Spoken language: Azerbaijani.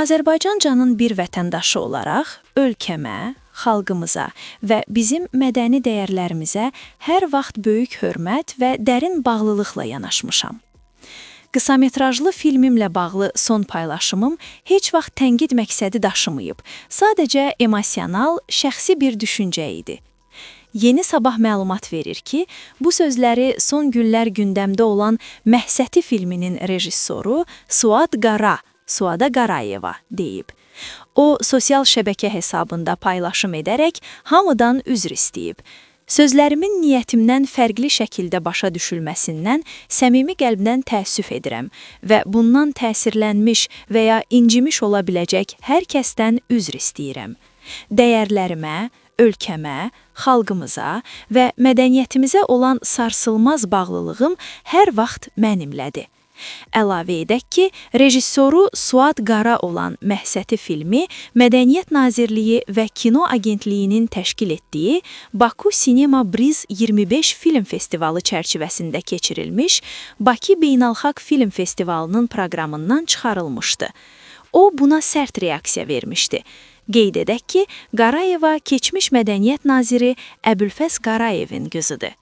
Azərbaycancanın bir vətəndaşı olaraq ölkəmə, xalqımıza və bizim mədəni dəyərlərimizə hər vaxt böyük hörmət və dərin bağlılıqla yanaşmışam. Qısametrajlı filmimlə bağlı son paylaşımım heç vaxt tənqid məqsədi daşımayıb, sadəcə emosional, şəxsi bir düşüncə idi. Yeni Sabah məlumat verir ki, bu sözləri son günlər gündəmdə olan Məhsəti filminin rejissoru Suada Qarayeva deyib. O, sosial şəbəkə hesabında paylaşım edərək hamıdan üzr istəyib. Sözlərimin niyyətimdən fərqli şəkildə başa düşülməsindən səmimi qəlbdən təəssüf edirəm və bundan təsirlənmiş və ya incimiş ola biləcək hər kəsdən üzr istəyirəm. Dəyərlərimə, ölkəmə, xalqımıza və mədəniyyətimizə olan sarsılmaz bağlılığım hər vaxt mənimlədir. Əlavə edək ki, rejissoru Suad Qara olan Məhsəti filmi Mədəniyyət Nazirliyi və Kino Agentliyinin təşkil etdiyi Baku Sinema Briz 25 film festivalı çərçivəsində keçirilmiş Bakı Beynəlxalq Film Festivalının proqramından çıxarılmışdı. O, buna sərt reaksiya vermişdi. Qeyd edək ki, Qarayeva keçmiş mədəniyyət naziri Əbülfəz Qarayevin qızıdır.